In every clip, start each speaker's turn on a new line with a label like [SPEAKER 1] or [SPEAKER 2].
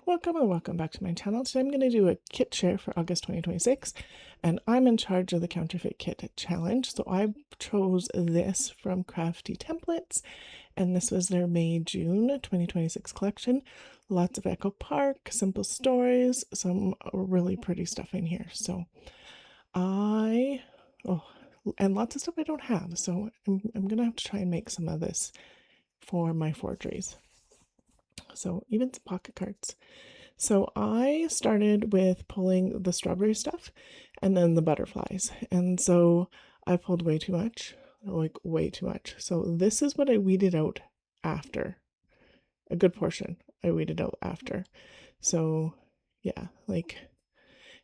[SPEAKER 1] welcome and welcome back to my channel. Today I'm going to do a kit share for August 2026 and I'm in charge of the Counterfeit Kit challenge. So I chose this from Crafty Templates and this was their May-June 2026 collection. Lots of Echo Park, simple stories, some really pretty stuff in here. So and lots of stuff I don't have. So I'm going to have to try and make some of this for my forgeries. So even some pocket cards. So I started with pulling the strawberry stuff and then the butterflies. And so I pulled way too much, like way too much. So this is what I weeded out after. A good portion I weeded out after. So yeah,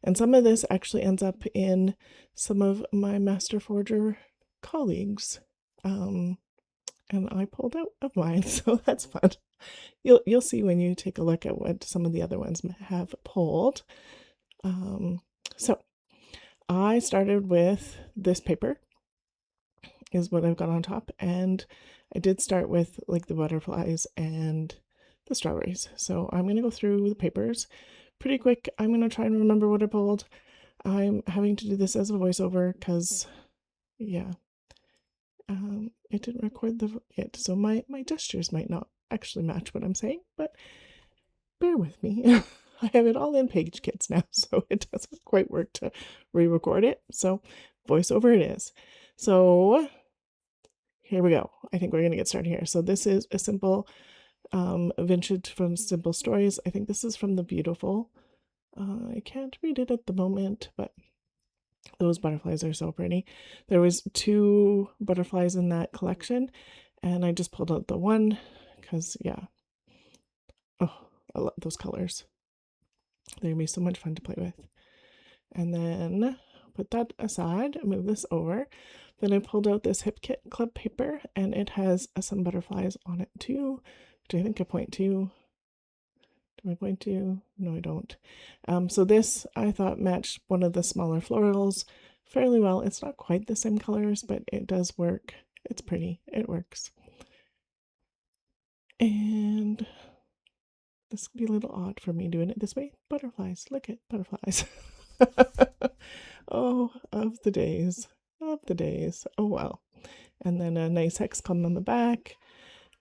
[SPEAKER 1] and some of this actually ends up in some of my Master Forger colleagues. And I pulled out of mine, so that's fun. You'll see when you take a look at what some of the other ones have pulled. So I started with this paper is what I've got on top, and I did start with like the butterflies and the strawberries. So I'm going to go through the papers pretty quick. I'm going to try and remember what I pulled. I'm having to do this as a voiceover because, yeah, it didn't record it, so my gestures might not actually match what I'm saying, but bear with me. I have it all in page kits now, so it doesn't quite work to re-record it. So voiceover it is. So here we go. I think we're going to get started here. So this is a simple vintage from Simple Stories. I think this is from The Beautiful. I can't read it at the moment, but those butterflies are so pretty. There was 2 butterflies in that collection, and I just pulled out the one because, yeah. Oh, I love those colors. They're going to be so much fun to play with. And then put that aside, move this over. Then I pulled out this Hip Kit Club paper, and it has some butterflies on it too, which I think I point to. Do I point to? No, I don't. So this I thought matched one of the smaller florals fairly well. It's not quite the same colors, but it does work. It's pretty. It works. And this would be a little odd for me doing it this way. Butterflies. Look at butterflies. Oh, of the days. Of the days. Oh, well. And then a nice hex column on the back.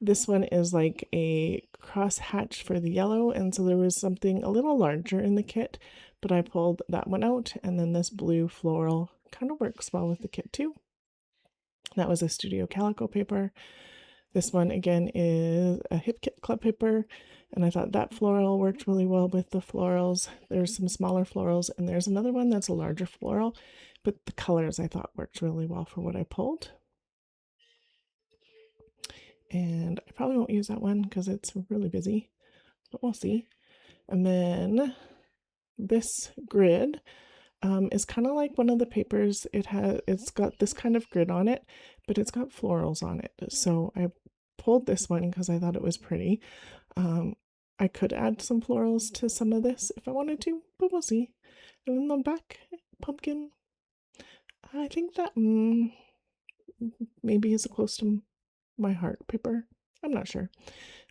[SPEAKER 1] This one is like a cross hatch for the yellow, and so there was something a little larger in the kit, but I pulled that one out, and then this blue floral kind of works well with the kit too. That was a Studio Calico paper. This one again is a Hip Kit Club paper, and I thought that floral worked really well with the florals. There's some smaller florals, and there's another one that's a larger floral, but the colors I thought worked really well for what I pulled. And I probably won't use that one because it's really busy, but we'll see. And then this grid is kind of like one of the papers. It's got this kind of grid on it, but it's got florals on it. So I pulled this one because I thought it was pretty. I could add some florals to some of this if I wanted to, but we'll see. And then the back pumpkin, I think that maybe is close to my heart paper. I'm not sure.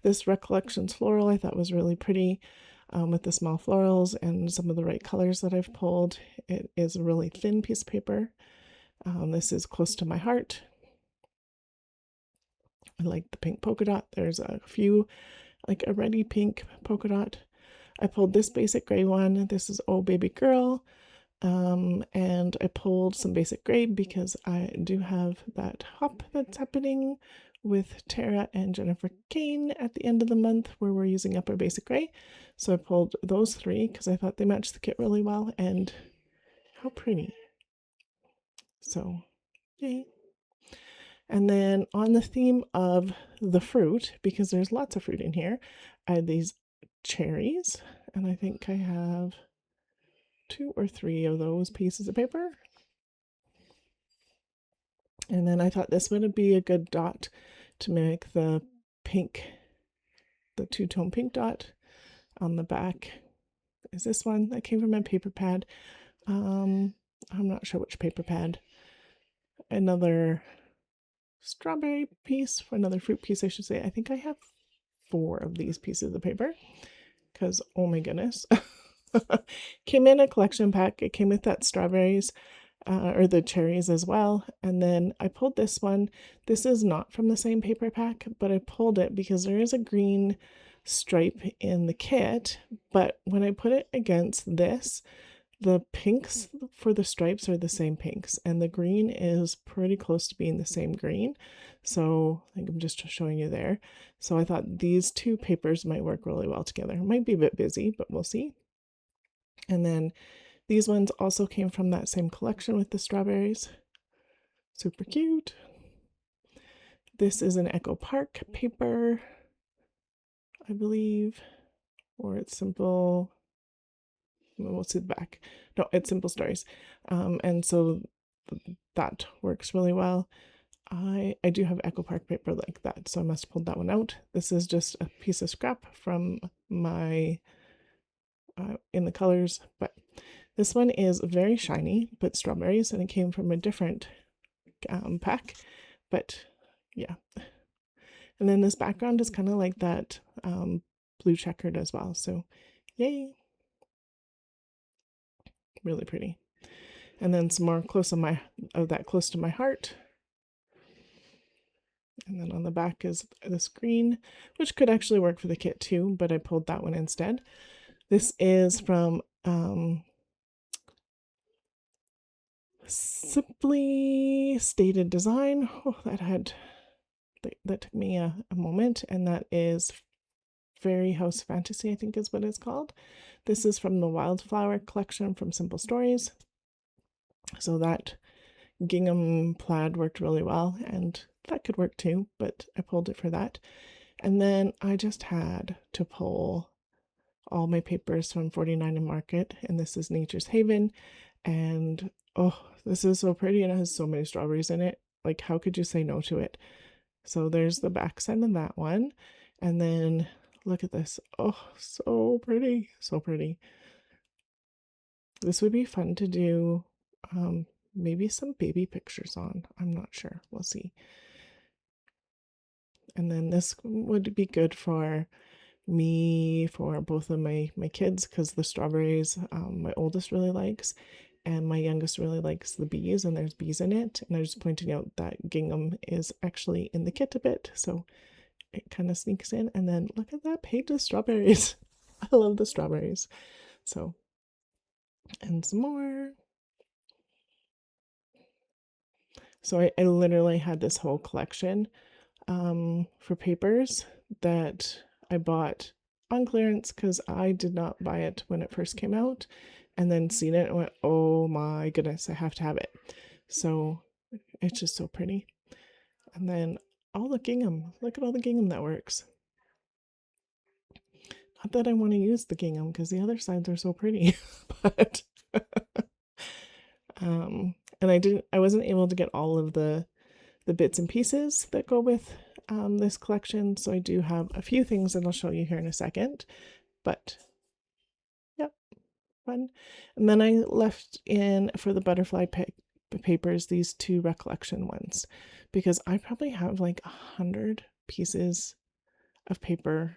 [SPEAKER 1] This Recollections floral I thought was really pretty with the small florals and some of the right colors that I've pulled. It is a really thin piece of paper. This is close to my heart. I like the pink polka dot. There's a few, like a reddy pink polka dot. I pulled this basic gray one. This is Oh Baby Girl. And I pulled some basic gray because I do have that hop that's happening with Tara and Jennifer Kane at the end of the month where we're using up our basic gray. So I pulled those 3 because I thought they matched the kit really well, and how pretty. So, yay. And then on the theme of the fruit, because there's lots of fruit in here, I had these cherries, and I think I have 2 or 3 of those pieces of paper. And then I thought this would be a good dot to make the pink, the 2-tone pink dot on the back. Is this one that came from my paper pad? I'm not sure which paper pad. Another strawberry piece, or another fruit piece, I should say. I think I have 4 of these pieces of paper because, oh my goodness. Came in a collection pack. It came with that strawberries or the cherries as well. And then I pulled this one. This is not from the same paper pack, but I pulled it because there is a green stripe in the kit. But when I put it against this, the pinks for the stripes are the same pinks, and the green is pretty close to being the same green. So I think I'm just showing you there. So I thought these two papers might work really well together. It might be a bit busy, but we'll see. And then these ones also came from that same collection with the strawberries. Super cute. This is an Echo Park paper, I believe, or it's simple. We'll see the back. No, it's Simple Stories. And so that works really well. I do have Echo Park paper like that, so I must have pulled that one out. This is just a piece of scrap from my in the colors, but this one is very shiny, but strawberries, and it came from a different pack. But yeah, and then this background is kind of like that blue checkered as well. So yay, really pretty. And then some more close on close to my heart. And then on the back is this green, which could actually work for the kit too, but I pulled that one instead. This is from Simply Stated Design. Oh, that took me a moment, and that is Fairy House Fantasy, I think is what it's called. This is from the Wildflower collection from Simple Stories. So that gingham plaid worked really well, and that could work too, but I pulled it for that. And then I just had to pull all my papers from 49 and Market, and this is Nature's Haven. And oh, this is so pretty, and it has so many strawberries in it. Like, how could you say no to it? So there's the back side of that one. And then look at this. Oh, so pretty. So pretty. This would be fun to do maybe some baby pictures on. I'm not sure. We'll see. And then this would be good for me, for both of my kids, because the strawberries my oldest really likes, and my youngest really likes the bees, and there's bees in it. And I was pointing out that gingham is actually in the kit a bit, so it kind of sneaks in. And then look at that page of strawberries. I love the strawberries. So, and some more. So I literally had this whole collection for papers that I bought on clearance because I did not buy it when it first came out, and then seen it and went, oh my goodness, I have to have it. So it's just so pretty. And then all the gingham, look at all the gingham that works. Not that I want to use the gingham because the other sides are so pretty, but and I wasn't able to get all of the bits and pieces that go with this collection, so I do have a few things that I'll show you here in a second. But yep, fun. And then I left in for the butterfly papers these two recollection ones, because I probably have like 100 pieces of paper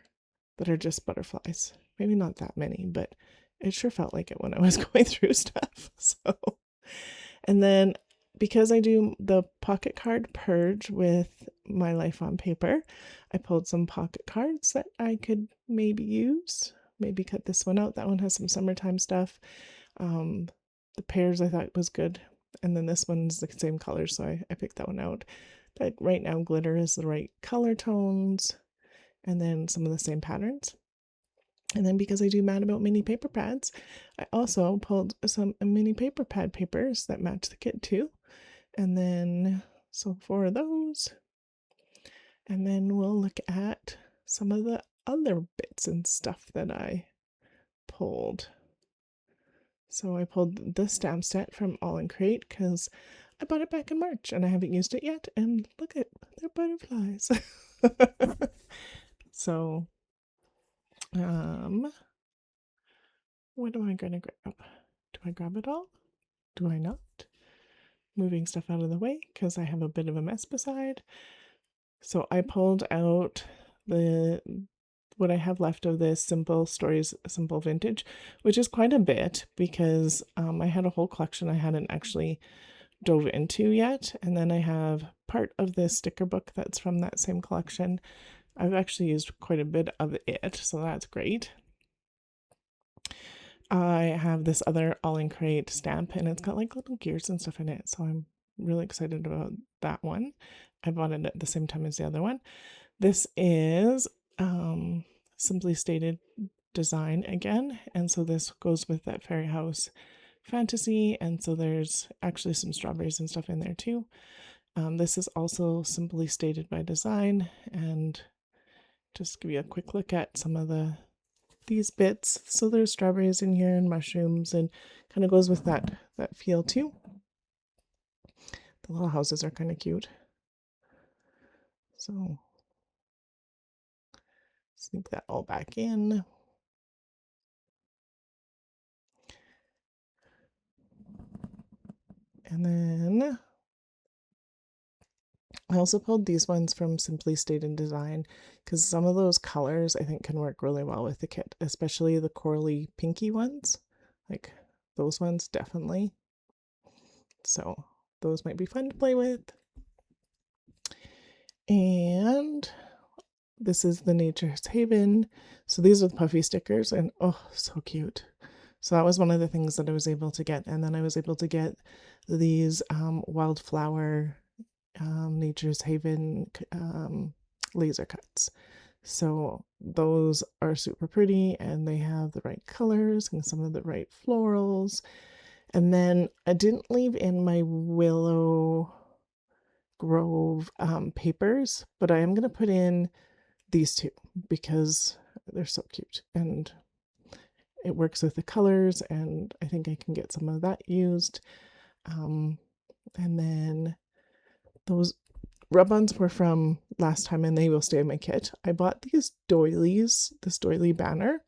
[SPEAKER 1] that are just butterflies. Maybe not that many, but it sure felt like it when I was going through stuff. So, and then because I do the pocket card purge with my life on paper, I pulled some pocket cards that I could maybe use. Maybe cut this one out. That one has some summertime stuff. The pears I thought was good. And then this one's the same color, so I picked that one out. But right now, glitter is the right color tones. And then some of the same patterns. And then because I do Mad About Mini paper pads, I also pulled some mini paper pad papers that match the kit too. And then, so 4 of those. And then we'll look at some of the other bits and stuff that I pulled. So I pulled the stamp set from All in Crate because I bought it back in March and I haven't used it yet. And look at, they're butterflies. So, what am I going to grab? Do I grab it all? Do I not? Moving stuff out of the way because I have a bit of a mess beside. So I pulled out the what I have left of this Simple Stories, Simple Vintage, which is quite a bit because I had a whole collection I hadn't actually dove into yet. And then I have part of this sticker book that's from that same collection. I've actually used quite a bit of it, so that's great. I have this other All in Crate stamp, and it's got like little gears and stuff in it, so I'm really excited about that one. I bought it at the same time as the other one. This is Simply Stated design again, and so this goes with that fairy house fantasy, and so there's actually some strawberries and stuff in there too. This is also Simply Stated by Design, and just give you a quick look at some of these bits. So there's strawberries in here and mushrooms, and kind of goes with that feel too. The little houses are kind of cute. So sneak that all back in. And then I also pulled these ones from Simply Stated Design because some of those colors I think can work really well with the kit, especially the corally pinky ones. Like those ones definitely. So those might be fun to play with. And this is the Nature's Haven. So these are the puffy stickers, and oh, so cute. So that was one of the things that I was able to get. And then I was able to get these wildflower Nature's Haven laser cuts. So those are super pretty, and they have the right colors and some of the right florals. And then I didn't leave in my Willow Grove papers, but I am going to put in these two because they're so cute and it works with the colors, and I think I can get some of that used. And then those rub-ons were from last time, and they will stay in my kit. I bought these doilies, this doily banner,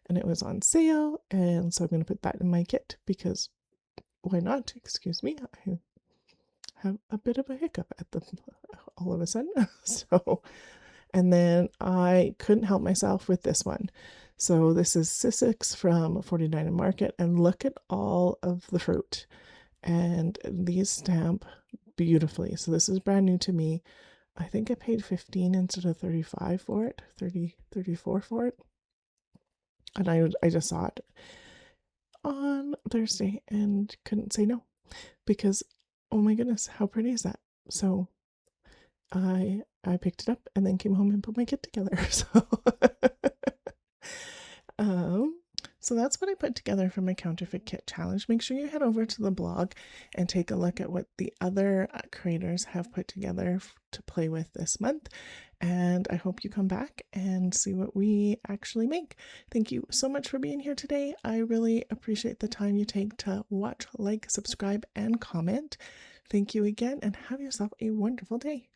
[SPEAKER 1] and it was on sale, and so I'm going to put that in my kit because why not? Excuse me, I have a bit of a hiccup at the all of a sudden. So, and then I couldn't help myself with this one. So this is Sussex from 49 and Market, and look at all of the fruit. And these stamp beautifully. So this is brand new to me. I think I paid 15 instead of 35 for it, 34 for it. And I just saw it on Thursday and couldn't say no because oh my goodness, how pretty is that? So I picked it up and then came home and put my kit together. So that's what I put together for my Counterfeit Kit challenge. Make sure you head over to the blog and take a look at what the other creators have put together to play with this month. And I hope you come back and see what we actually make. Thank you so much for being here today. I really appreciate the time you take to watch, like, subscribe, and comment. Thank you again, and have yourself a wonderful day.